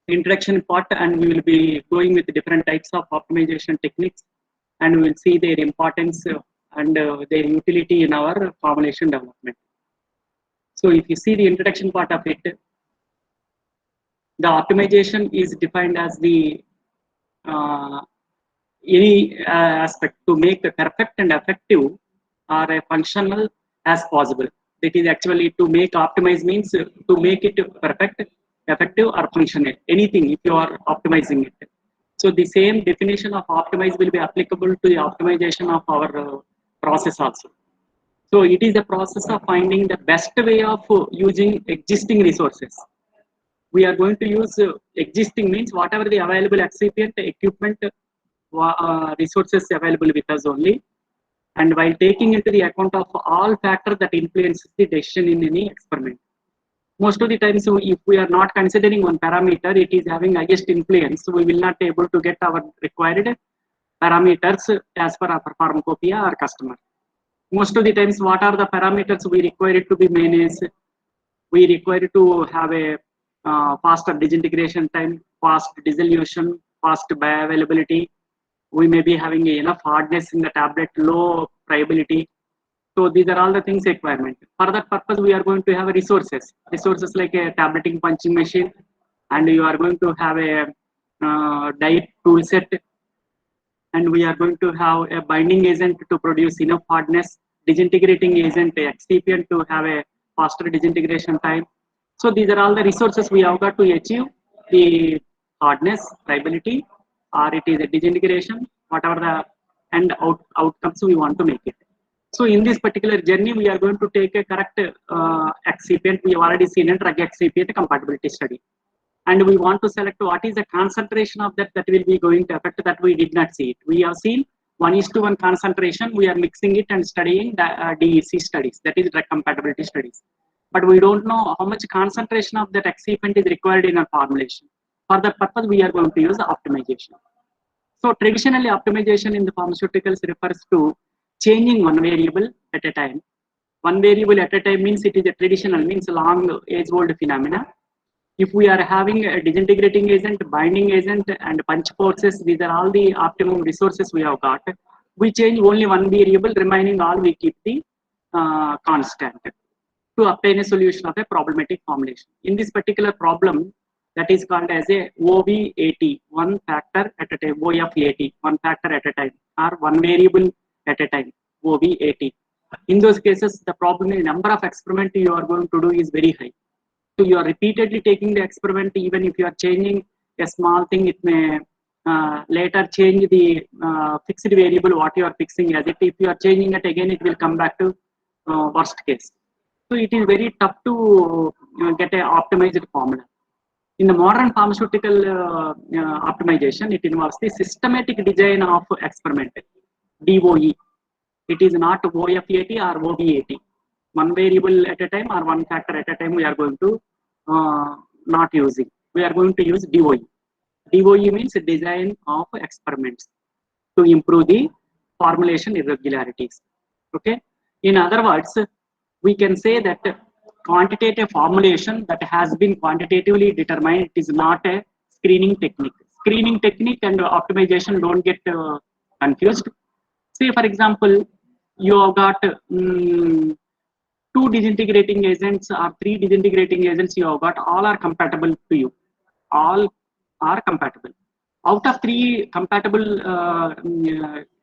introduction part, and we will be going with different types of optimization techniques, and we will see their importance and their utility in our formulation development. So if you see the introduction part of it, the optimization is defined as the any aspect to make a perfect and effective or a functional as possible. That is actually to make optimize means to make it perfect, effective or functional. Anything if you are optimizing it. So the same definition of optimize will be applicable to the optimization of our process also. So it is the process of finding the best way of using existing resources. We are going to use existing means whatever the available excipient, equipment, resources available with us only, and while taking into the account of all factors that influence the decision in any experiment. Most of the times, if we are not considering one parameter, it is having highest influence, so we will not be able to get our required parameters as per our pharmacopoeia or customer. Most of the times, what are the parameters we require it to be managed? We require to have a faster disintegration time, fast dissolution, fast bioavailability. We may be having enough hardness in the tablet, low friability. So these are all the things requirement. For that purpose, we are going to have resources like a tableting punching machine, and you are going to have a dye tool set, and we are going to have a binding agent to produce enough hardness, disintegrating agent, excipient to have a faster disintegration time. So these are all the resources we have got to achieve the hardness, friability, or it is a disintegration, whatever the end outcomes we want to make it. So in this particular journey, we are going to take a correct excipient. We have already seen a drug excipient compatibility study. And we want to select what is the concentration of that will be going to affect that we did not see it. We have seen 1:1 concentration. We are mixing it and studying the DEC studies, that is drug compatibility studies. But we don't know how much concentration of that excipient is required in a formulation. For that purpose, we are going to use optimization. So traditionally, optimization in the pharmaceuticals refers to changing one variable at a time. One variable at a time means it is a traditional, means long age-old phenomena. If we are having a disintegrating agent, binding agent, and punch forces, these are all the optimum resources we have got. We change only one variable, remaining all we keep the constant to obtain a solution of a problematic formulation. In this particular problem, that is called as a OV80, one factor at a time, OF80, one factor at a time, or one variable at a time, OV80. In those cases, the problem is number of experiments you are going to do is very high. So you are repeatedly taking the experiment, even if you are changing a small thing, it may later change the fixed variable, what you are fixing as it. If you are changing it again, it will come back to worst case. So it is very tough to get an optimized formula. In the modern pharmaceutical optimization, it involves the systematic design of experiment, DOE. It is not OF80 or OV80. One variable at a time or one factor at a time we are going to not using. We are going to use DOE. DOE means design of experiments to improve the formulation irregularities. Okay. In other words, we can say that quantitative formulation that has been quantitatively determined, it is not a screening technique. Screening technique and optimization don't get confused. Say for example, you have got 2 disintegrating agents or 3 disintegrating agents you have got, all are compatible to you. All are compatible. Out of 3 compatible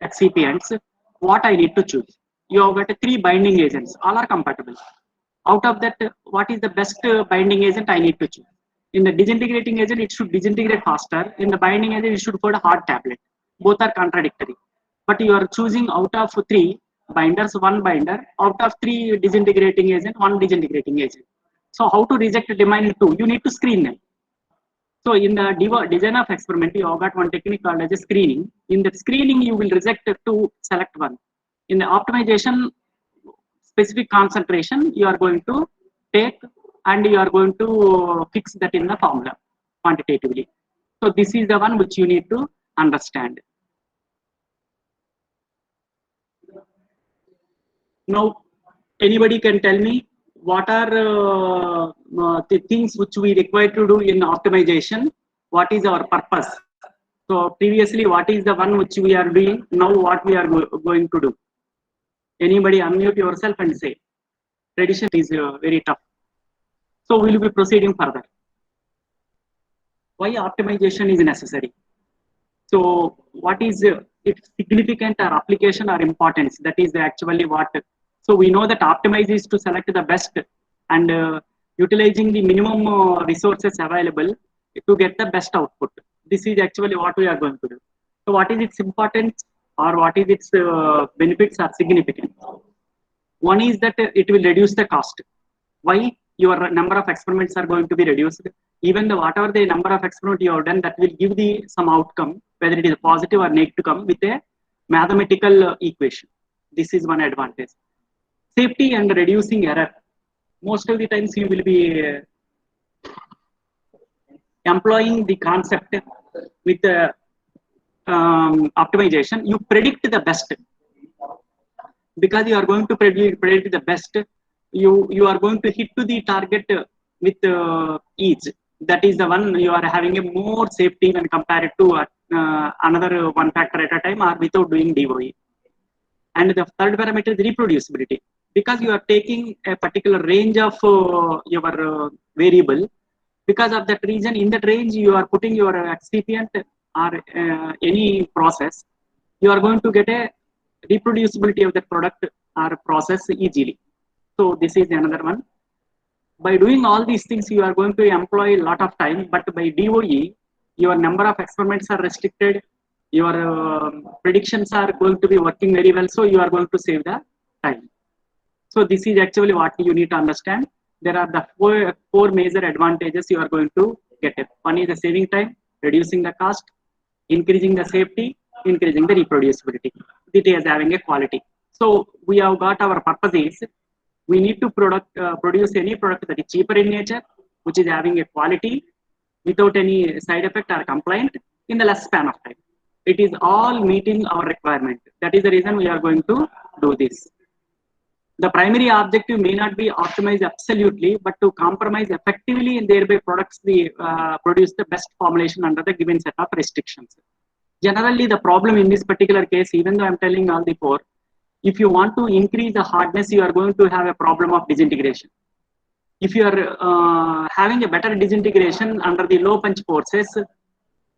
excipients, what I need to choose? You have got 3 binding agents, all are compatible. Out of that, what is the best binding agent I need to choose? In the disintegrating agent, it should disintegrate faster. In the binding agent, it should put a hard tablet. Both are contradictory. But you are choosing out of 3 binders, 1 binder. Out of 3 disintegrating agent, 1 disintegrating agent. So how to reject remaining 2? You need to screen them. So in the design of experiment, you have got one technique called as a screening. In the screening, you will reject to select one. In the optimization, specific concentration you are going to take and you are going to fix that in the formula quantitatively. So this is the one which you need to understand. Now, anybody can tell me what are the things which we require to do in optimization what is our purpose. So previously, what is the one which we are doing, now what we are going to do. Anybody unmute yourself and say. Tradition is very tough. So we will be proceeding further. Why optimization is necessary? So what is its significant or application or importance? That is actually what. So we know that optimize is to select the best and utilizing the minimum resources available to get the best output. This is actually what we are going to do. So what is its importance or what is its benefits or significance? One is that it will reduce the cost. Why? Your number of experiments are going to be reduced. Even the whatever the number of experiments you have done, that will give the some outcome, whether it is positive or negative, come with a mathematical equation. This is one advantage. Safety and reducing error. Most of the times you will be employing the concept with the optimization. You predict the best. Because you are going to predict the best, you are going to hit to the target with ease. That is the one you are having a more safety when compared to another one factor at a time or without doing DOE. And the third parameter is reproducibility. Because you are taking a particular range of your variable, because of that reason, in that range you are putting your excipient or any process, you are going to get a reproducibility of the product or process easily. So this is another one. By doing all these things, you are going to employ a lot of time, but by DOE, your number of experiments are restricted, your predictions are going to be working very well, so you are going to save the time. So this is actually what you need to understand. There are the four major advantages you are going to get it. One is the saving time, reducing the cost, increasing the safety, increasing the reproducibility. It is having a quality. So we have got our purpose is we need to produce any product that is cheaper in nature, which is having a quality without any side effect or complaint in the less span of time. It is all meeting our requirement. That is the reason we are going to do this. The primary objective may not be optimized absolutely, but to compromise effectively and thereby produce the best formulation under the given set of restrictions. Generally, the problem in this particular case, even though I'm telling all the four, if you want to increase the hardness, you are going to have a problem of disintegration. If you are having a better disintegration under the low punch forces,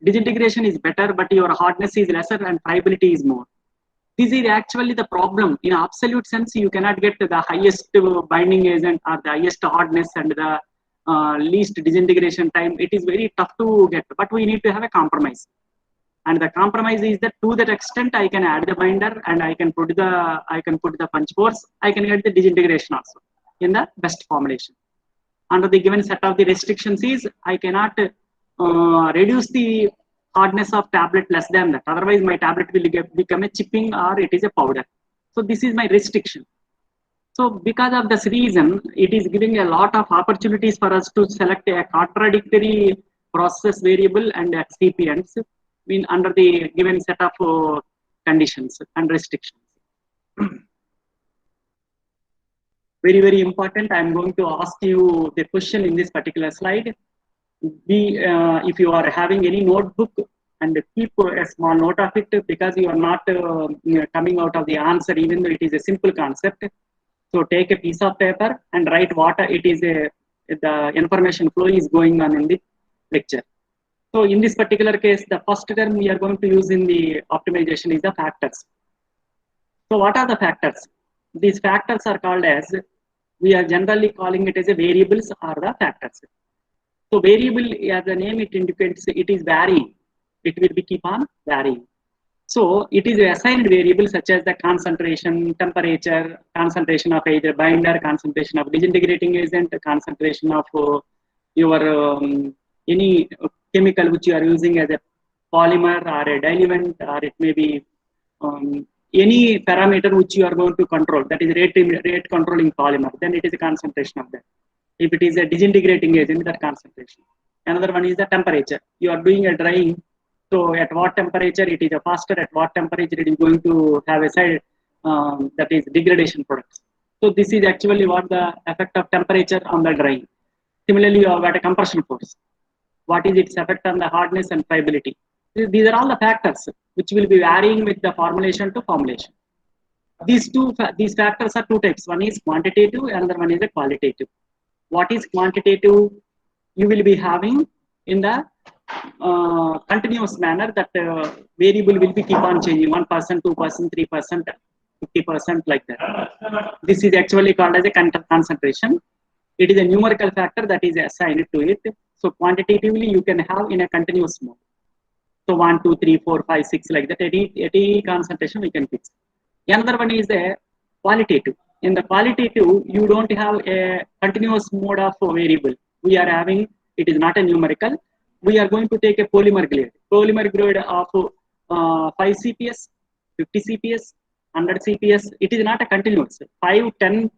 disintegration is better, but your hardness is lesser and friability is more. This is actually the problem. In absolute sense, you cannot get the highest binding agent or the highest hardness and the least disintegration time. It is very tough to get, but we need to have a compromise. And the compromise is that to that extent, I can add the binder and I can put the punch force. I can get the disintegration also in the best formulation. Under the given set of the restrictions is I cannot reduce the hardness of tablet less than that. Otherwise, my tablet will become a chipping or it is a powder. So this is my restriction. So because of this reason, it is giving a lot of opportunities for us to select a contradictory process variable and excipients under the given set of conditions and restrictions. Very, very important. I'm going to ask you the question in this particular slide. If you are having any notebook, and keep a small note of it, because you are not coming out of the answer, even though it is a simple concept. So take a piece of paper and write what it is the information flow is going on in the lecture. So in this particular case, the first term we are going to use in the optimization is the factors. So what are the factors? These factors are called as, we are generally calling it as a variables or the factors. So variable, as the name it indicates, it is varying. It will be keep on varying. So it is assigned variables such as the concentration, temperature, concentration of either binder, concentration of disintegrating agent, concentration of your any chemical which you are using as a polymer or a diluent, or it may be any parameter which you are going to control, that is rate controlling polymer, then it is a concentration of that. If it is a disintegrating agent, that concentration. Another one is the temperature. You are doing a drying, so at what temperature it is a faster, at what temperature it is going to have a side that is degradation products. So this is actually what the effect of temperature on the drying. Similarly, you have got a compression force. what is its effect on the hardness and friability. These are all the factors which will be varying with the formulation to formulation. These factors are two types. One is quantitative, another one is a qualitative. What is quantitative? You will be having in the continuous manner that variable will be keep on changing 1%, 2%, 3%, 50% like that. This is actually called as a concentration. It is a numerical factor that is assigned to it. So quantitatively you can have in a continuous mode. So 1, 2, 3, 4, 5, 6 like that. Any concentration we can fix. Another one is a qualitative. In the qualitative, you don't have a continuous mode of variable. We are having, it is not a numerical. We are going to take a polymer grade. Polymer grade of 5 CPS, 50 CPS, 100 CPS. It is not a continuous. 5, 10,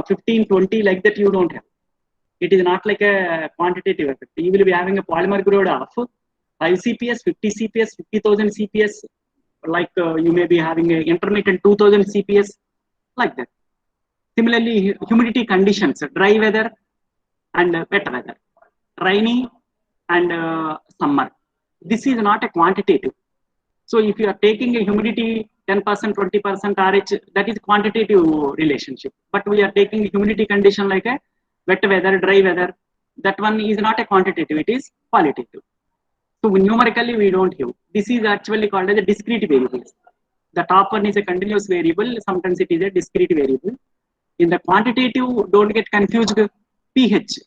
15, 20 like that you don't have. It is not like a quantitative effect. You will be having a polymer grade of 5 CPS, 50 CPS, 50,000 CPS. Like you may be having a intermittent 2000 CPS like that. Similarly, humidity conditions, dry weather and wet weather, rainy and summer. This is not a quantitative. So if you are taking a humidity 10%, 20% RH, that is quantitative relationship. But we are taking humidity condition like a wet weather, dry weather. That one is not a quantitative, it is qualitative. So numerically we don't have. This is actually called as a discrete variables. The top one is a continuous variable. Sometimes it is a discrete variable. In the quantitative, don't get confused. pH.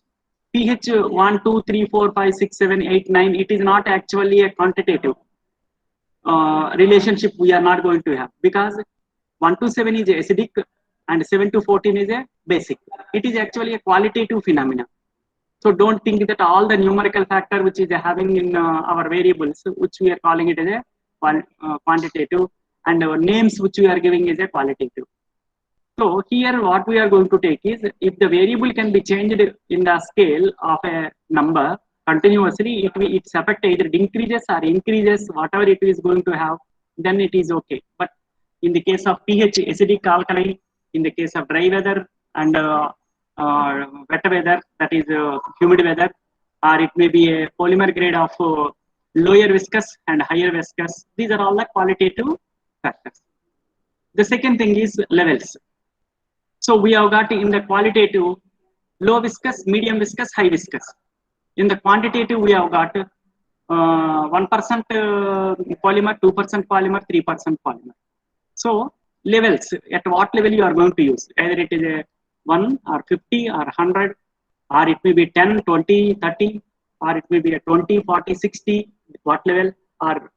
pH 1, 2, 3, 4, 5, 6, 7, 8, 9. It is not actually a quantitative relationship we are not going to have. Because 1 to 7 is acidic and 7 to 14 is a basic. It is actually a qualitative phenomena. So don't think that all the numerical factor which is having in our variables, which we are calling it as a quantitative, and our names which we are giving is a qualitative. So here what we are going to take is, if the variable can be changed in the scale of a number continuously, its effect either decreases or increases, whatever it is going to have, then it is okay. But in the case of pH, acidic, alkaline, in the case of dry weather and wet weather, that is humid weather, or it may be a polymer grade of lower viscous and higher viscous. These are all the qualitative factors. The second thing is levels. So we have got in the qualitative low viscous, medium viscous, high viscous. In the quantitative we have got 1% polymer, 2% polymer, 3% polymer. So levels, at what level you are going to use, either it is a 1 or 50 or 100, or it may be 10, 20, 30, or it may be a 20, 40, 60, what level, or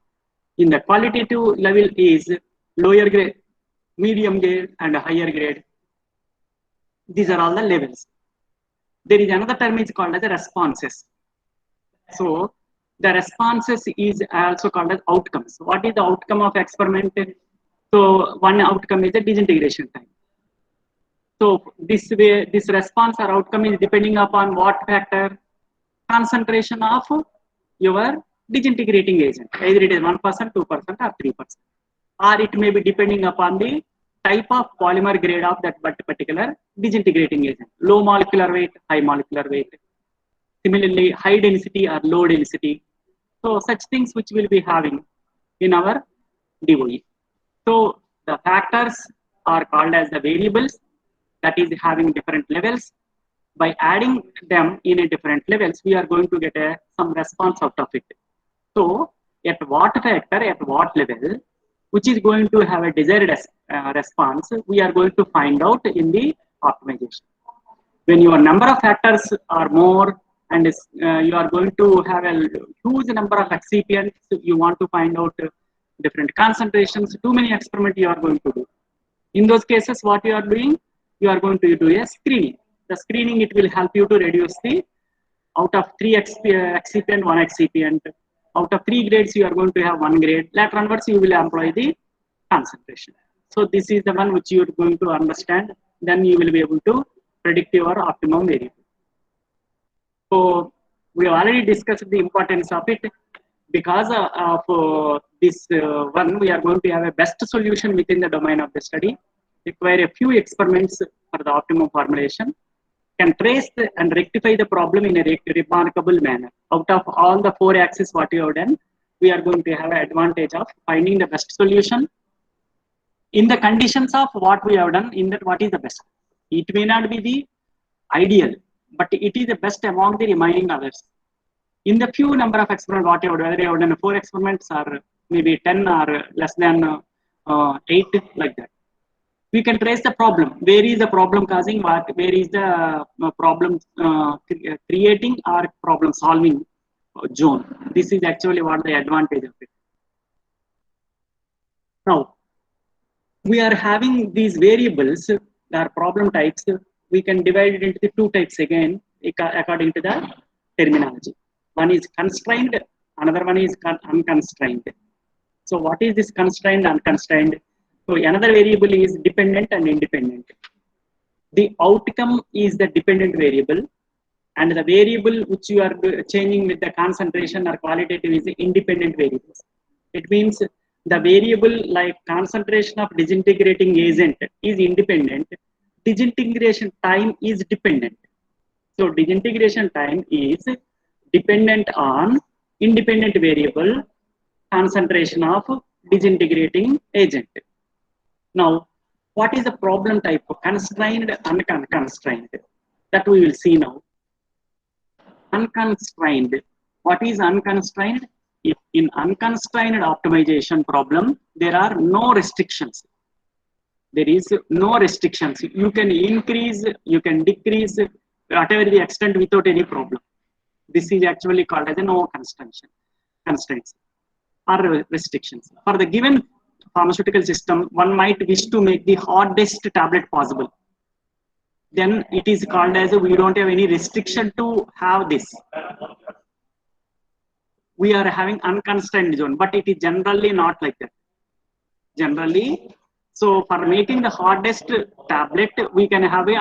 in the qualitative level is lower grade, medium grade and higher grade. These are all the levels. There is another term is called as the responses. So the responses is also called as outcomes. What is the outcome of experiment? So one outcome is the disintegration time. So this way, this response or outcome is depending upon what factor? Concentration of your disintegrating agent. Either it is 1%, 2% or 3%. Or it may be depending upon the type of polymer grade of that particular disintegrating agent. Low molecular weight, high molecular weight. Similarly, high density or low density. So such things which we'll be having in our DOE. So the factors are called as the variables, that is having different levels. By adding them in a different levels, we are going to get some response out of it. So at what factor, at what level, which is going to have a desired response, we are going to find out in the optimization. When your number of factors are more and you are going to have a huge number of excipients, you want to find out different concentrations, too many experiments you are going to do. In those cases, what you are doing? You are going to do a screening. The screening, it will help you to reduce the, out of 3 excipient, 1 excipient. Out of 3 grades, you are going to have 1 grade. Later onwards, you will employ the concentration. So this is the one which you are going to understand. Then you will be able to predict your optimum variable. So we have already discussed the importance of it. Because of this one, we are going to have a best solution within the domain of the study. Require a few experiments for the optimum formulation. can trace and rectify the problem in a remarkable manner. Out of all the 4 axes what you have done, we are going to have an advantage of finding the best solution in the conditions of what we have done, in that what is the best. It may not be the ideal, but it is the best among the remaining others. In the few number of experiments, whatever, whether you have done 4 experiments or maybe 10 or less than 8, like that, we can trace the problem. Where is the problem causing what? Where is the problem creating or problem solving zone? This is actually what the advantage of it. Now, we are having these variables, our problem types. We can divide it into the 2 types again, according to the terminology. One is constrained, another one is unconstrained. So what is this constrained, unconstrained? So another variable is dependent and independent. The outcome is the dependent variable, and the variable which you are changing with the concentration or qualitative is the independent variables. It means the variable like concentration of disintegrating agent is independent. Disintegration time is dependent. So disintegration time is dependent on independent variable concentration of disintegrating agent. Now, what is the problem type of constrained and unconstrained? That we will see now. Unconstrained. What is unconstrained? If in unconstrained optimization problem, there are no restrictions. There is no restrictions. You can increase, you can decrease, whatever the extent without any problem. This is actually called as a no constraints or restrictions. For the given pharmaceutical system, one might wish to make the hardest tablet possible. Then it is called as we don't have any restriction to have this. We are having unconstrained zone, but it is generally not like that. Generally, so for making the hardest tablet, we can have a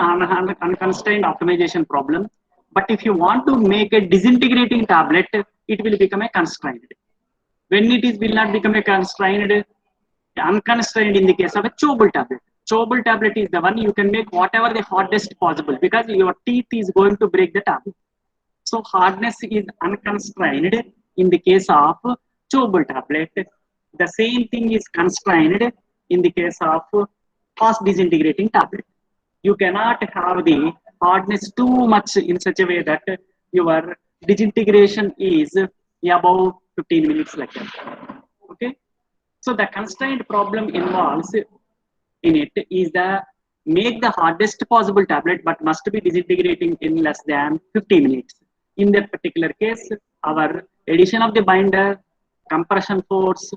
unconstrained optimization problem. But if you want to make a disintegrating tablet, it will become a constrained. When it will not become a constrained, unconstrained in the case of a chewable tablet. Chewable tablet is the one you can make whatever the hardest possible because your teeth is going to break the tablet. So hardness is unconstrained in the case of chewable tablet. The same thing is constrained in the case of fast disintegrating tablet. You cannot have the hardness too much in such a way that your disintegration is about 15 minutes like that. Okay. So the constraint problem involves in it is the make the hardest possible tablet but must be disintegrating in less than 50 minutes. In that particular case, our addition of the binder, compression force,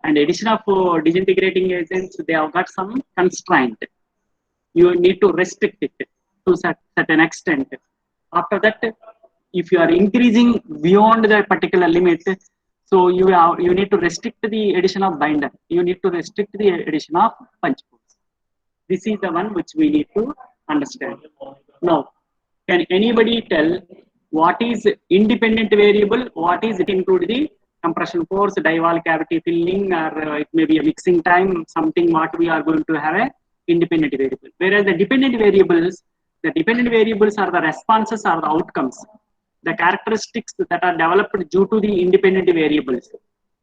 and addition of disintegrating agents, they have got some constraint. You need to restrict it to certain extent. After that, if you are increasing beyond the particular limit, so you need to restrict the addition of binder. You need to restrict the addition of punch force. This is the one which we need to understand. Now, can anybody tell what is independent variable? What is it include the compression force, die wall cavity filling, or it may be a mixing time, something what we are going to have a independent variable. Whereas the dependent variables are the responses or the outcomes, the characteristics that are developed due to the independent variables.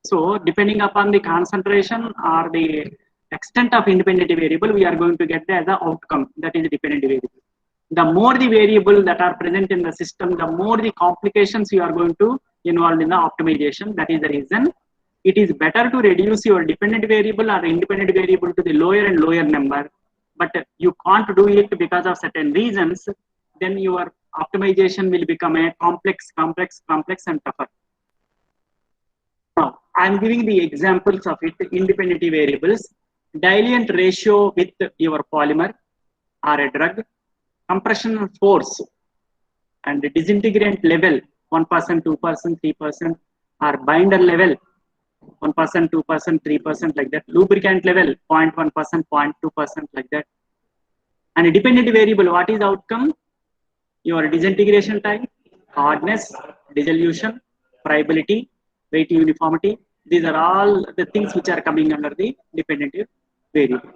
So depending upon the concentration or the extent of independent variable, we are going to get as the outcome, that is the dependent variable. The more the variable that are present in the system, the more the complications you are going to involve in the optimization. That is the reason it is better to reduce your dependent variable or independent variable to the lower and lower number. But you can't do it because of certain reasons, then your optimization will become a complex and tougher. Now, I am giving the examples of it, independent variables. Diluent ratio with your polymer or a drug, compression force and disintegrant level 1%, 2%, 3%, or binder level 1%, 2%, 3% like that, lubricant level 0.1%, 0.2% like that. And a dependent variable, what is outcome? Your disintegration time, hardness, dissolution, friability, weight uniformity. These are all the things which are coming under the dependent variable.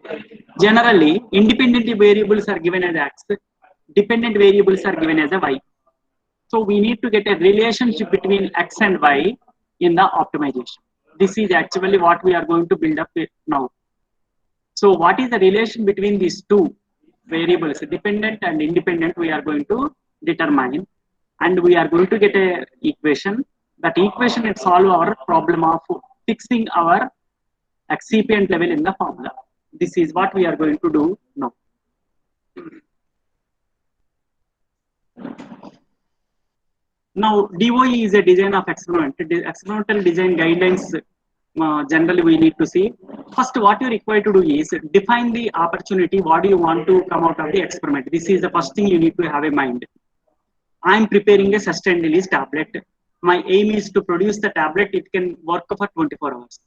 Generally, independent variables are given as X. dependent variables are given as a y. So we need to get a relationship between x and y in the optimization. This is actually what we are going to build up with now. So what is the relation between these two variables, dependent and independent, we are going to determine, and we are going to get a equation. That equation will solve our problem of fixing our excipient level in the formula. This is what we are going to do now. Now, DOE is a design of experiment. Experimental design guidelines, generally we need to see. First, what you require to do is define the opportunity. What do you want to come out of the experiment? This is the first thing you need to have in mind. I am preparing a sustained release tablet. My aim is to produce the tablet. It can work for 24 hours.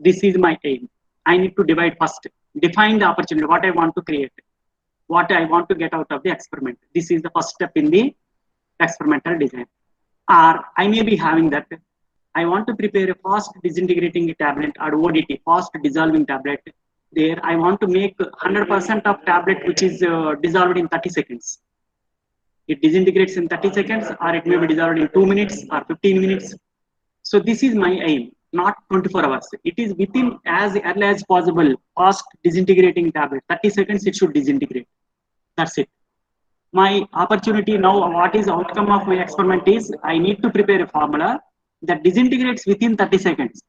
This is my aim. I need to divide first. Define the opportunity. What I want to create. What I want to get out of the experiment. This is the first step in the experimental design. Or I may be having that. I want to prepare a fast disintegrating tablet or ODT, fast dissolving tablet. There, I want to make 100% of tablet which is dissolved in 30 seconds. It disintegrates in 30 seconds, or it may be dissolved in 2 minutes or 15 minutes. So this is my aim, not 24 hours. It is within as early as possible, fast disintegrating tablet. 30 seconds it should disintegrate. That's it. My opportunity now, what is the outcome of my experiment is, I need to prepare a formula that disintegrates within 30 seconds.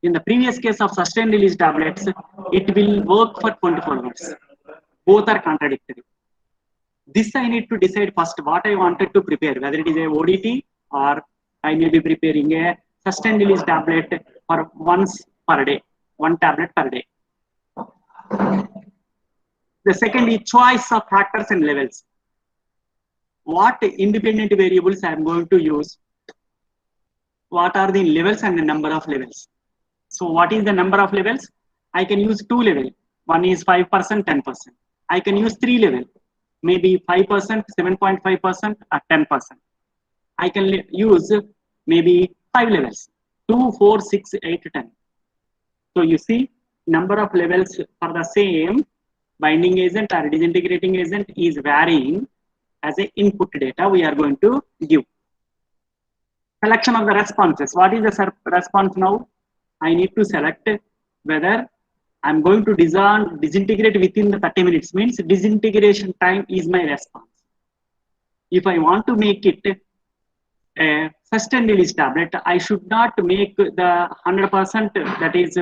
In the previous case of sustained release tablets, it will work for 24 hours. Both are contradictory. This I need to decide first what I wanted to prepare, whether it is a ODT or I may be preparing a sustained release tablet for once per day, one tablet per day. The second is choice of factors and levels. What independent variables I am going to use? What are the levels and the number of levels? So what is the number of levels? I can use 2 levels. One is 5%, 10%. I can use 3 levels. Maybe 5%, 7.5%, or 10%. I can use maybe 5 levels, 2, 4, 6, 8, 10. So you see, number of levels for the same binding agent or disintegrating agent is varying as a input data we are going to give. Selection of the responses. What is the response now? I need to select whether I'm going to disintegrate within the 30 minutes, means disintegration time is my response. If I want to make it a sustained release tablet, I should not make the 100% that is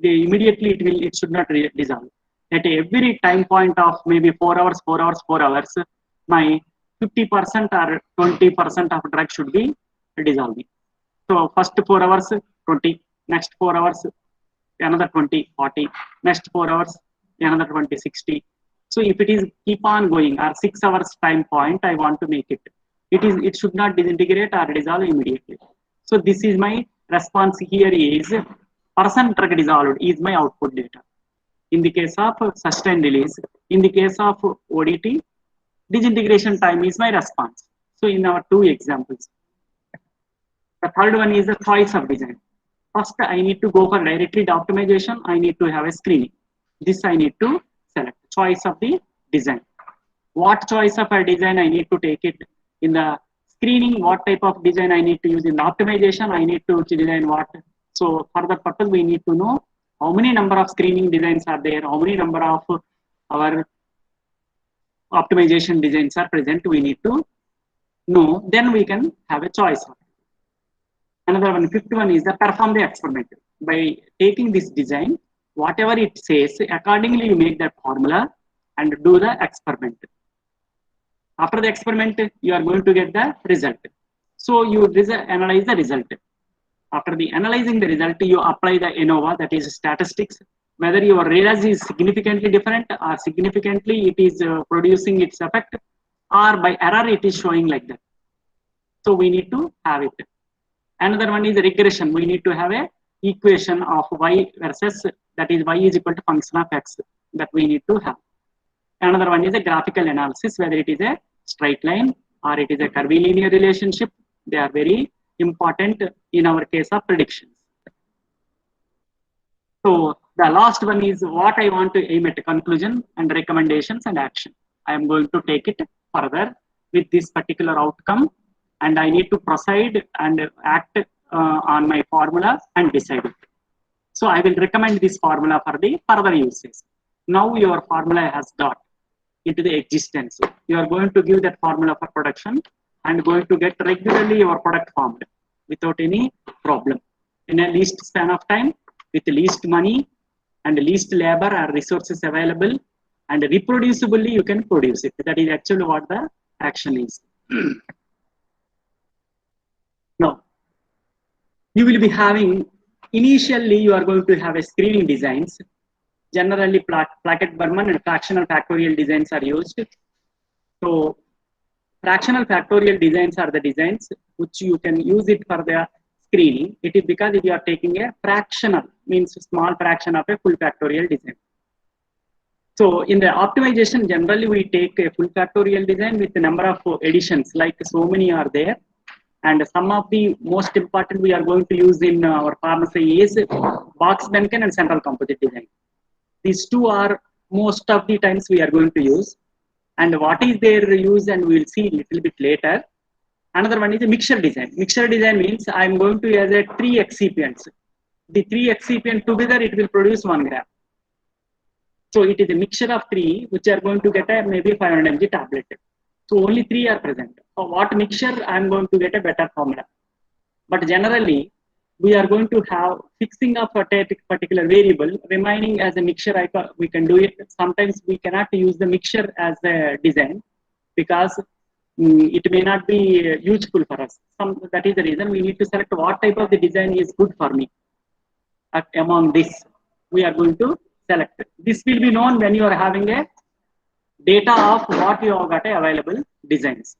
immediately it should not dissolve. At every time point of maybe 4 hours, 4 hours, 4 hours, my 50% or 20% of drug should be dissolving. So first 4 hours, 20, next 4 hours, another 20, 40, next 4 hours, another 20, 60. So if it is keep on going, or 6 hours time point, I want to make it. It should not disintegrate or dissolve immediately. So this is my response here is % drug dissolved is my output data. In the case of sustained release, in the case of ODT, disintegration time is my response. So in our 2 examples. The third one is the choice of design. First, I need to go for directly the optimization. I need to have a screening. This I need to select. Choice of the design. What choice of a design I need to take it in the screening? What type of design I need to use in the optimization? I need to design what? So for that purpose, we need to know how many number of screening designs are there, how many number of our optimization designs are present. We need to know. Then we can have a choice. Another one, fifth one is the perform the experiment. By taking this design, whatever it says, accordingly you make that formula and do the experiment. After the experiment, you are going to get the result. So you analyze the result. After the analyzing the result, you apply the ANOVA, that is statistics. Whether your result is significantly different or significantly it is producing its effect, or by error it is showing like that. So we need to have it. Another one is regression. We need to have a equation of y versus, that is y is equal to function of x, that we need to have. Another one is a graphical analysis, whether it is a straight line or it is a curvilinear relationship. They are very important in our case of predictions. So the last one is what I want to aim at, conclusion and recommendations and action. I am going to take it. further with this particular outcome, and I need to proceed and act on my formula and decide it. So I will recommend this formula for the further uses. Now your formula has got into the existence. You are going to give that formula for production and going to get regularly your product formed without any problem in a least span of time, with least money and least labor or resources available, and reproducibly you can produce it. That is actually what the action is. Now, you will be having, initially you are going to have a screening designs. Generally placket Burman and fractional factorial designs are used. So fractional factorial designs are the designs which you can use it for the screening. It is because if you are taking a fractional, means small fraction of a full factorial design. So in the optimization, generally we take a full factorial design with the number of additions, like so many are there. And some of the most important we are going to use in our pharmacy is box Duncan and central composite design. These two are most of the times we are going to use. And what is their use, and we will see a little bit later. Another one is a mixture design. Mixture design means I am going to use a 3 excipients. The 3 excipients together, it will produce 1 gram. So it is a mixture of 3 which are going to get a maybe 500 mg tablet. So only 3 are present. For what mixture, I am going to get a better formula. But generally, we are going to have fixing of a particular variable remaining as a mixture. We can do it. Sometimes we cannot use the mixture as a design because it may not be useful for us. That is the reason we need to select what type of the design is good for me. Among this, we are going to select. This will be known when you are having a data of what you have got available designs.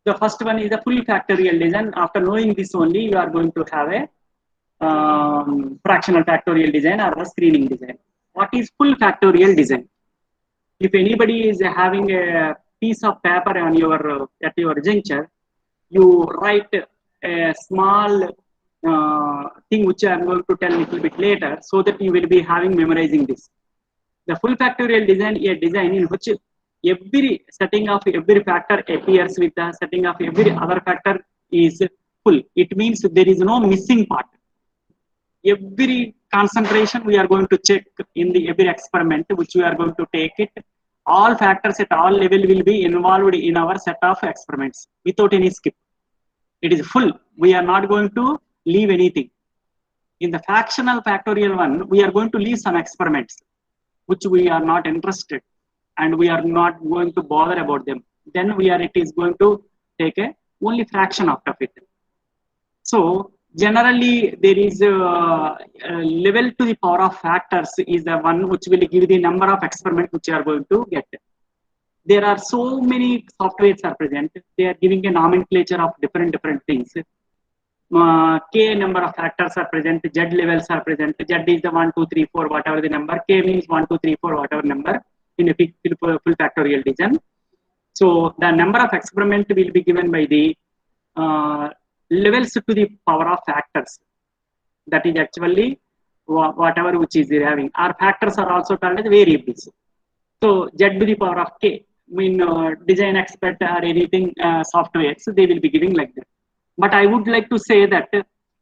The first one is the full factorial design. After knowing this only, you are going to have a fractional factorial design or a screening design. What is full factorial design? If anybody is having a piece of paper on your at your juncture, you write a small thing which I am going to tell a little bit later, so that you will be having memorizing this. The full factorial design is a design in which every setting of every factor appears with the setting of every other factor is full. It means there is no missing part. Every concentration we are going to check in the every experiment which we are going to take it. All factors at all level will be involved in our set of experiments without any skip. It is full. We are not going to leave anything. In the fractional factorial one, we are going to leave some experiments which we are not interested, and we are not going to bother about them. Then it is going to take a only fraction out of it. So generally there is a level to the power of factors is the one which will give the number of experiments which you are going to get. There are so many softwares are present. They are giving a nomenclature of different things. K number of factors are present, Z levels are present. Z is the 1, 2, 3, 4, whatever the number. K means 1, 2, 3, 4, whatever number in a full factorial design. So the number of experiment will be given by the levels to the power of factors. That is actually whatever which is having. Our factors are also called as variables. So Z to the power of K, design expert or anything software, so they will be giving like that. But I would like to say that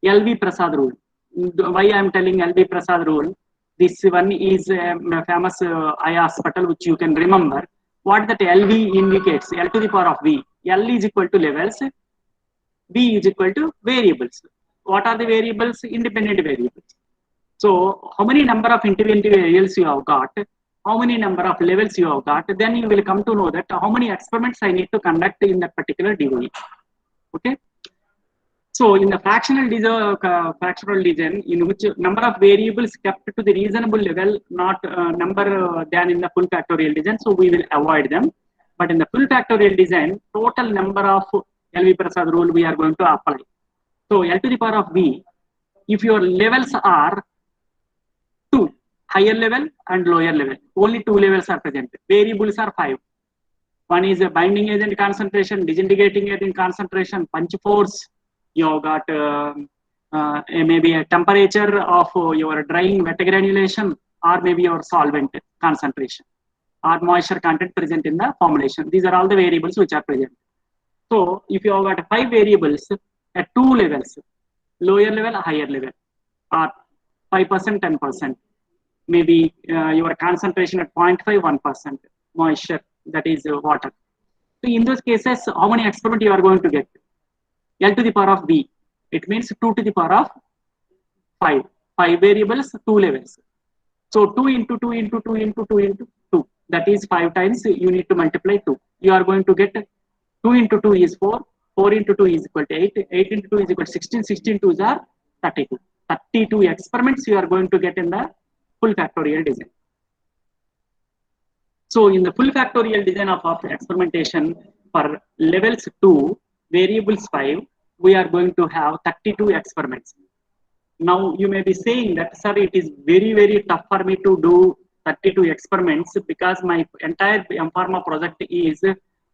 LV Prasad rule. Why I am telling LV Prasad rule? This one is a famous eye hospital which you can remember. What that LV indicates, L to the power of V. L is equal to levels, V is equal to variables. What are the variables? Independent variables. So how many number of independent variables you have got, how many number of levels you have got, then you will come to know that how many experiments I need to conduct in that particular DOE. Okay. So in the fractional design, in which number of variables kept to the reasonable level, not number than in the full factorial design, so we will avoid them. But in the full factorial design, total number of LV Prasad rule we are going to apply. So L to the power of V, if your levels are 2, higher level and lower level, only 2 levels are present. Variables are 5. One is a binding agent concentration, disintegrating agent concentration, punch force. You have got maybe a temperature of your drying wet granulation, or maybe your solvent concentration. or moisture content present in the formulation. These are all the variables which are present. So if you have got 5 variables at 2 levels, lower level, higher level, or 5%, 10%, maybe your concentration at 0.5, 1% moisture, that is water. So in those cases, how many experiments you are going to get? L to the power of B. It means 2 to the power of 5. 5 variables, 2 levels. So 2 into 2 into 2 into 2 into 2. That is 5 times you need to multiply 2. You are going to get 2 into 2 is 4. 4 into 2 is equal to 8. 8 into 2 is equal to 16. 16 2s are 32. 32 experiments you are going to get in the full factorial design. So in the full factorial design of experimentation for levels 2, variables 5, we are going to have 32 experiments. Now you may be saying that, sir, it is very, very tough for me to do 32 experiments because my entire M-Pharma project is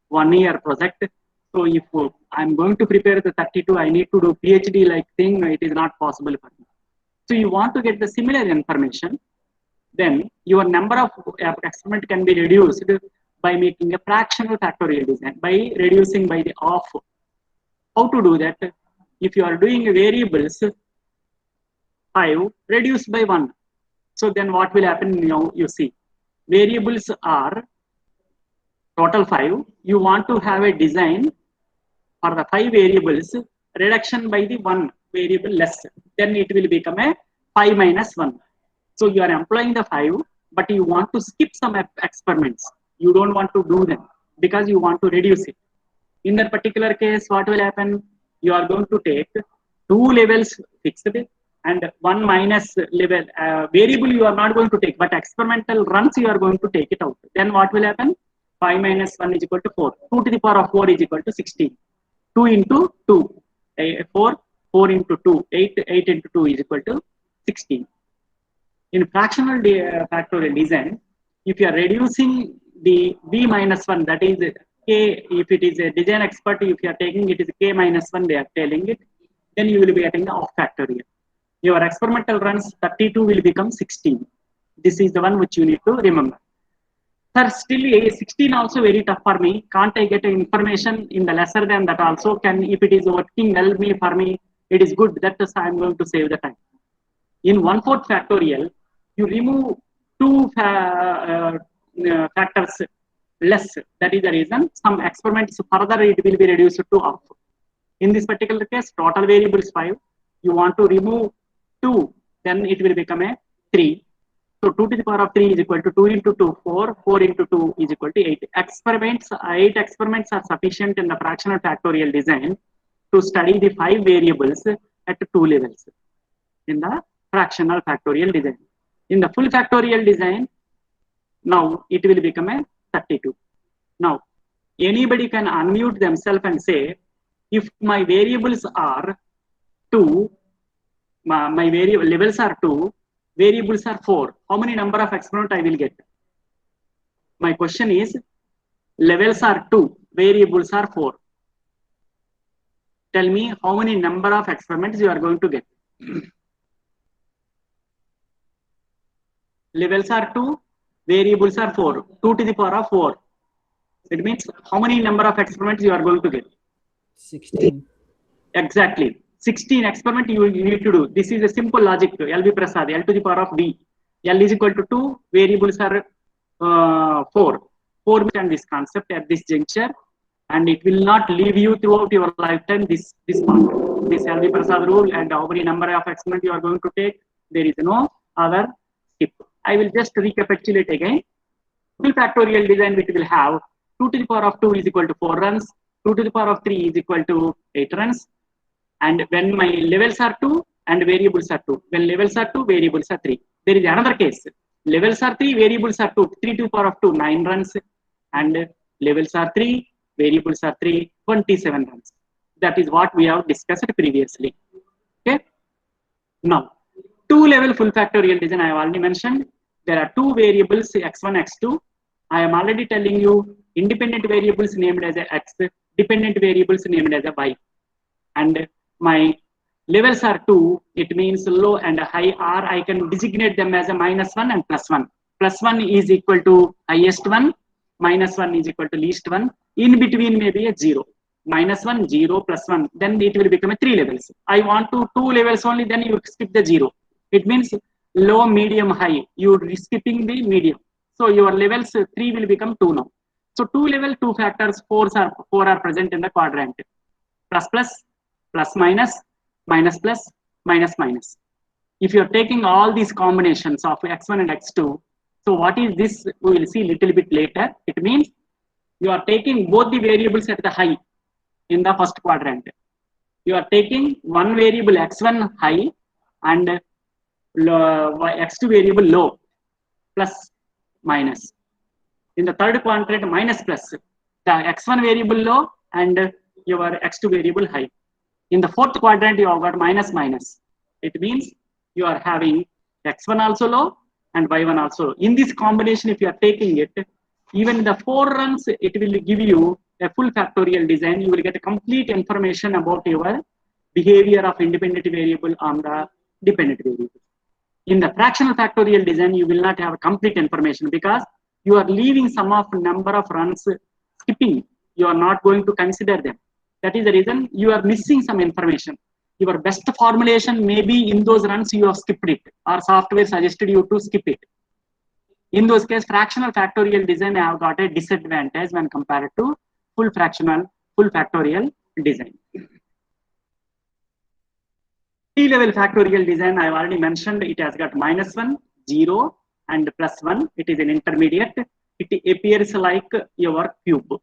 1 year project. So if I'm going to prepare the 32, I need to do PhD like thing, it is not possible for me. So you want to get the similar information, then your number of experiment can be reduced by making a fractional factorial design, by reducing by the half. How to do that? If you are doing variables 5 reduced by 1, so then what will happen? Now you see, variables are total 5. You want to have a design for the 5 variables, reduction by the 1 variable less, then it will become a 5 minus 1. So you are employing the 5, but you want to skip some experiments. You don't want to do them because you want to reduce it. In that particular case, what will happen? You are going to take 2 levels fixed and 1 minus level variable you are not going to take, but experimental runs you are going to take it out. Then what will happen? 5 minus 1 is equal to 4. 2 to the power of 4 is equal to 16. 2 into 2, 4, 4 into 2, 8, 8 into 2 is equal to 16. In fractional factorial design, if you are reducing the b minus 1, that is k, if it is a design expert, if you are taking it is k minus 1, they are telling it, then you will be getting the off factorial. Your experimental runs 32 will become 16. This is the one which you need to remember. Sir, still 16 also very tough for me. Can't I get information in the lesser than that also? Can, if it is working well for me, it is good. That is I am going to save the time. In 1/4 factorial, you remove 2 factors less. That is the reason some experiments further it will be reduced to half. In this particular case, total variables 5. You want to remove 2, then it will become a 3. So 2 to the power of 3 is equal to 2 into 2, 4. 4 into 2 is equal to 8. 8 experiments are sufficient in the fractional factorial design to study the 5 variables at 2 levels in the fractional factorial design. In the full factorial design, now it will become a 32. Now, anybody can unmute themselves and say, if my variables are 2, my variable levels are 2, variables are 4, how many number of experiments I will get? My question is, levels are 2, variables are 4. Tell me how many number of experiments you are going to get. Levels are 2, variables are 4, 2 to the power of 4. It means how many number of experiments you are going to get? 16. Exactly. 16 experiments you need to do. This is a simple logic. LB Prasad, L to the power of B. L is equal to 2, variables are 4. 4 and this concept at this juncture, and it will not leave you throughout your lifetime this part. This LB Prasad rule and how many number of experiments you are going to take. There is no other skip. I will just recapitulate again. Full factorial design which will have 2 to the power of 2 is equal to 4 runs, 2 to the power of 3 is equal to 8 runs. And when my levels are 2 and variables are 2, when levels are 2, variables are 3. There is another case. Levels are 3, variables are 2, 3 to the power of 2, 9 runs. And levels are 3, variables are 3, 27 runs. That is what we have discussed previously. Okay. Now, 2-level full factorial design I have already mentioned. There are 2 variables x1, x2. I am already telling you independent variables named as a x, dependent variables named as a y. And my levels are 2, it means low and high R. I can designate them as a -1 and +1. plus 1 is equal to highest one, minus 1 is equal to least one, in between maybe a 0, minus 1 0 plus 1, then it will become a 3 levels. I want to 2 levels only, then you skip the 0. It means low, medium, high, you are skipping the medium, so your levels 3 will become 2 now. So 2 level 2 factors 4 are present in the quadrant, plus plus, plus minus, minus plus, minus minus. If you are taking all these combinations of x1 and x2, so what is this, we will see little bit later. It means you are taking both the variables at the high in the first quadrant. You are taking one variable x1 high and x2 variable low, plus minus. In the third quadrant, minus plus, the x1 variable low and your x2 variable high. In the fourth quadrant, you have got minus minus. It means you are having x1 also low and y1 also low. In this combination, if you are taking it, even in the 4 runs, it will give you a full factorial design. You will get a complete information about your behavior of independent variable on the dependent variable. In the fractional factorial design, you will not have complete information because you are leaving some of number of runs skipping. You are not going to consider them. That is the reason you are missing some information. Your best formulation may be in those runs you have skipped it, or software suggested you to skip it. In those cases, fractional factorial design have got a disadvantage when compared to full factorial design. T-level factorial design, I have already mentioned, it has got minus 1, 0 and plus 1. It is an intermediate. It appears like your cube.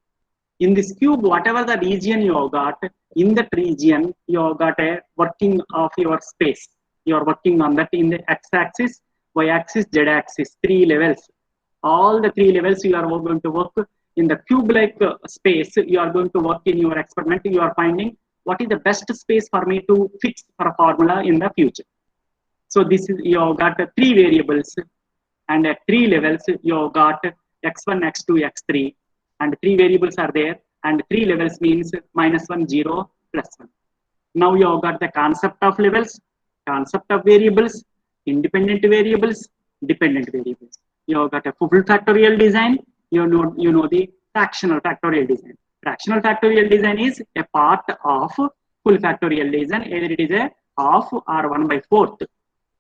In this cube, whatever the region you have got, in that region, you have got a working of your space. You are working on that in the x-axis, y-axis, z-axis, 3 levels. All the 3 levels you are going to work in the cube-like space. You are going to work in your experiment. You are finding what is the best space for me to fix for a formula in the future. So this is, you have got 3 variables, and at 3 levels you have got x1, x2, x3, and 3 variables are there, and 3 levels means minus 1, 0, plus 1. Now you have got the concept of levels, concept of variables, independent variables, dependent variables. You have got a full factorial design. You know the fractional factorial design. Fractional factorial design is a part of full factorial design. Either it is a half or 1 by 4th.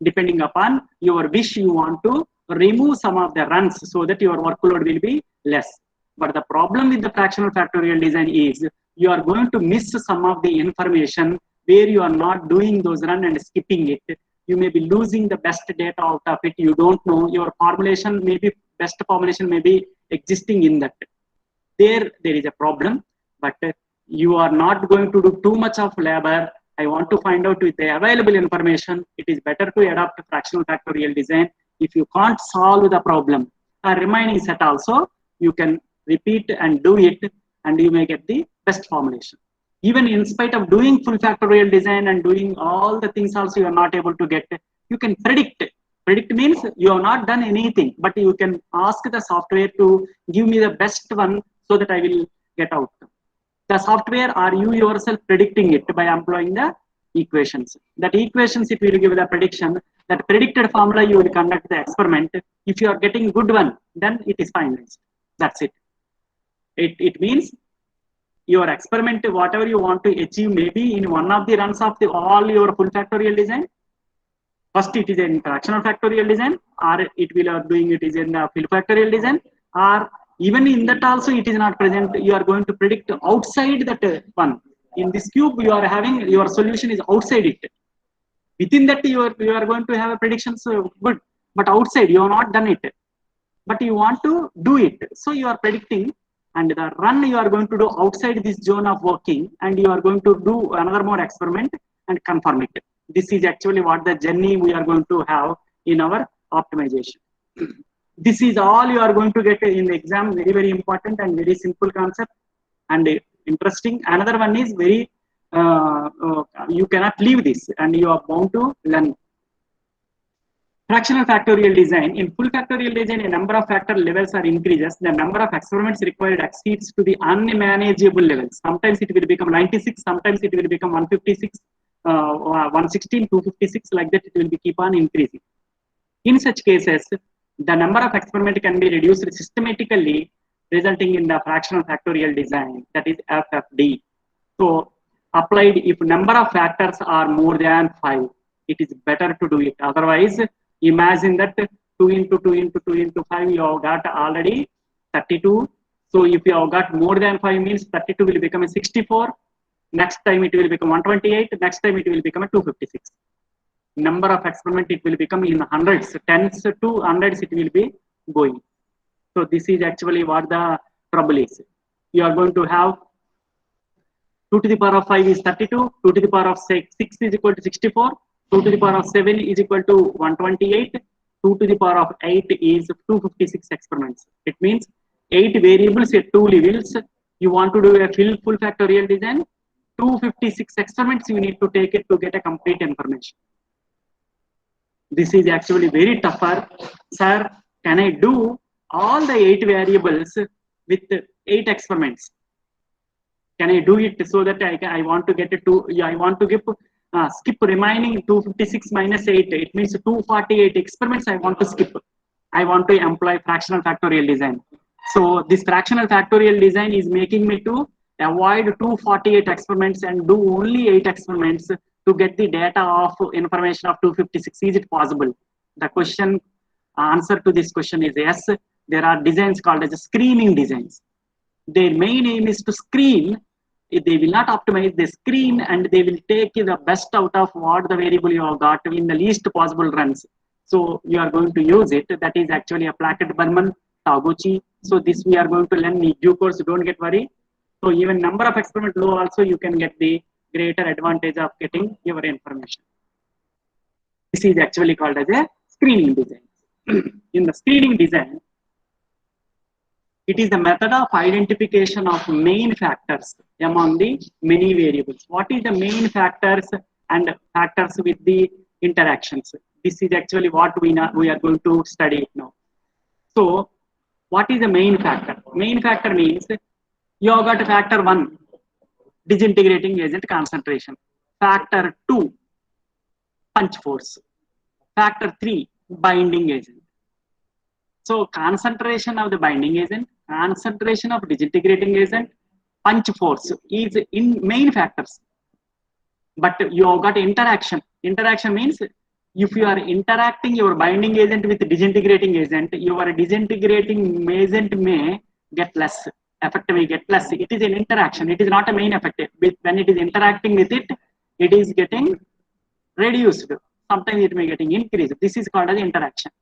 Depending upon your wish, you want to remove some of the runs so that your workload will be less. But the problem with the fractional factorial design is you are going to miss some of the information where you are not doing those runs and skipping it. You may be losing the best data out of it. You don't know your formulation, maybe best formulation may be existing in that. There is a problem, but you are not going to do too much of labor. I want to find out with the available information. It is better to adopt a fractional factorial design. If you can't solve the problem, a remaining set also, you can repeat and do it, and you may get the best formulation. Even in spite of doing full factorial design and doing all the things also you are not able to get, you can predict. Predict means you have not done anything, but you can ask the software to give me the best one so that I will get outcome. The software or you yourself predicting it by employing the equations. That equations, it will give the prediction. That predicted formula, you will conduct the experiment. If you are getting good one, then it is finalized. That's it. It means your experiment, whatever you want to achieve, maybe in one of the runs of all your full factorial design. First, it is in fractional factorial design, or it will doing it is in the full factorial design, or even in that also it is not present. You are going to predict outside that one. In this cube, you are having your solution is outside it. Within that, you are going to have a prediction, so good, but outside you have not done it, but you want to do it. So you are predicting, and the run you are going to do outside this zone of working, and you are going to do another more experiment and confirm it. This is actually what the journey we are going to have in our optimization. This is all you are going to get in the exam. Very, very important and very simple concept and interesting. Another one is very, you cannot leave this and you are bound to learn. Fractional factorial design. In full factorial design, a number of factor levels are increases. The number of experiments required exceeds to the unmanageable levels. Sometimes it will become 96, sometimes it will become 156, 116, 256, like that it will be keep on increasing. In such cases, The number of experiments can be reduced systematically, resulting in the fractional factorial design, that is FFD. So applied if number of factors are more than 5, it is better to do it. Otherwise, imagine that 2 into 2 into 2 into 5, you have got already 32. So if you have got more than 5 means 32 will become a 64. Next time it will become 128. Next time it will become a 256. Number of experiment it will become in hundreds, tens to hundreds it will be going. So this is actually what the trouble is. You are going to have 2 to the power of 5 is 32, 2 to the power of 6 is equal to 64, 2 to the power of 7 is equal to 128, 2 to the power of 8 is 256 experiments. It means 8 variables at 2 levels. You want to do a full factorial design, 256 experiments you need to take it to get a complete information. This is actually very tougher. Sir, can I do all the 8 variables with 8 experiments? Can I do it so that I want to get it to, I want to give, skip remaining 256 minus 8. It means 248 experiments I want to skip. I want to employ fractional factorial design. So this fractional factorial design is making me to avoid 248 experiments and do only 8 experiments to get the data of information of 256. Is it possible? The question, answer to this question is yes. There are designs called as screening designs. Their main aim is to screen. They will not optimize, they screen and they will take the best out of what the variable you have got in the least possible runs. So you are going to use it. That is actually a Plackett-Berman, Taguchi. So this we are going to learn in due course, don't get worried. So even number of experiment low also you can get the greater advantage of getting your information. This is actually called as a screening design. In the screening design, it is the method of identification of main factors among the many variables. What is the main factors and factors with the interactions? This is actually what we are going to study now. So what is the main factor? Main factor means you have got a factor 1, disintegrating agent concentration. Factor 2, punch force. Factor 3, binding agent. So concentration of the binding agent, concentration of disintegrating agent, punch force is in main factors. But you have got interaction. Interaction means if you are interacting your binding agent with disintegrating agent, your disintegrating agent may get less, effect may get less. It is an interaction. It is not a main effect. When it is interacting with it, it is getting reduced. Sometimes it may getting increased. This is called as interaction.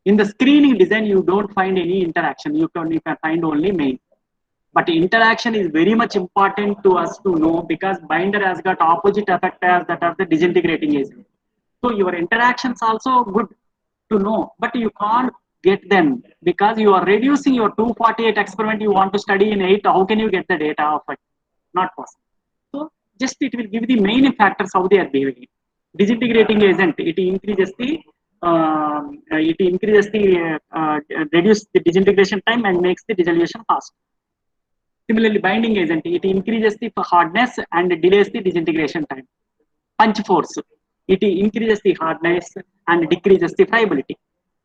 In the screening design, you don't find any interaction. You can find only main. But interaction is very much important to us to know because binder has got opposite effect as that of the disintegrating agent. So your interactions also good to know, but you can't get them because you are reducing your 248 experiment you want to study in 8. How can you get the data of it? Not possible. So just it will give the main factors how they are behaving. Disintegrating agent, it increases the reduce the disintegration time and makes the dissolution fast. Similarly, binding agent, it increases the hardness and delays the disintegration time. Punch force, it increases the hardness and decreases the friability.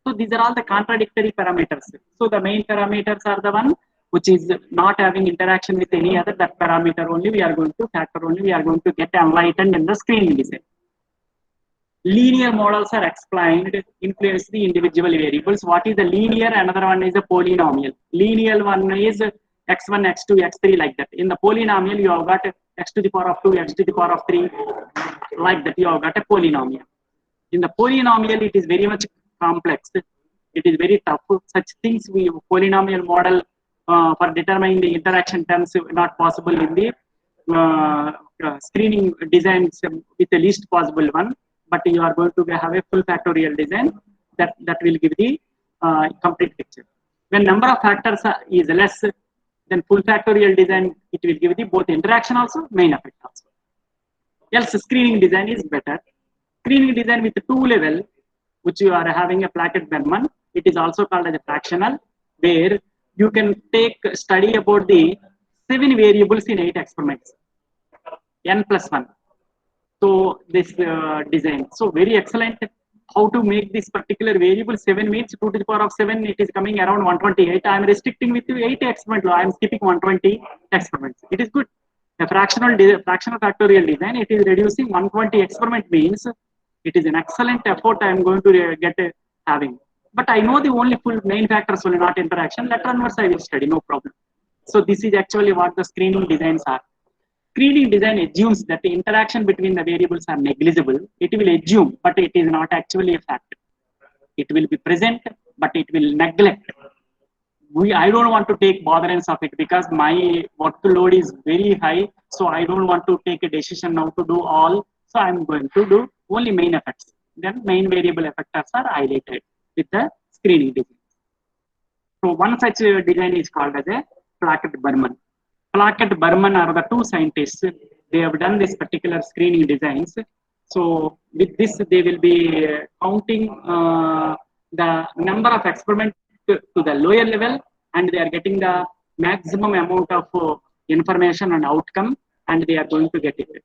So these are all the contradictory parameters. So the main parameters are the one which is not having interaction with any other. That parameter only we are going to factor only we are going to get enlightened in the screening design. Linear models are explained, influence the individual variables. What is the linear? Another one is a polynomial. Linear one is x1, x2, x3 like that. In the polynomial, you have got x to the power of 2, x to the power of 3, like that. You have got a polynomial. In the polynomial, it is very much complex. It is very tough. Such things we polynomial model for determining the interaction terms not possible in the screening designs with the least possible one. But you are going to have a full factorial design that will give the complete picture. When number of factors is less than full factorial design, it will give the both interaction also, main effect also. Else screening design is better. Screening design with 2 level, which you are having a Plackett-Berman, it is also called as a fractional, where you can take study about the 7 variables in 8 experiments, n plus 1. So this design, so very excellent. how to make this particular variable 7 means 2 to the power of 7, it is coming around 128. I am restricting with 8 experiments. I am skipping 120 experiments. It is good. A fractional factorial design, it is reducing 120 experiment means it is an excellent effort I am going to get having. But I know the only full main factors will not interaction. Later onwards I will study, no problem. So this is actually what the screening designs are. Screening design assumes that the interaction between the variables are negligible. It will assume, but it is not actually a fact. It will be present, but it will neglect. I don't want to take botherance of it because my workload is very high. So I don't want to take a decision now to do all. So I'm going to do only main effects. Then main variable effectors are highlighted with the screening design. So one such design is called as a Plackett-Berman. Plackett-Berman are the two scientists. They have done this particular screening designs. So with this, they will be counting the number of experiments to the lower level, and they are getting the maximum amount of information and outcome, and they are going to get it.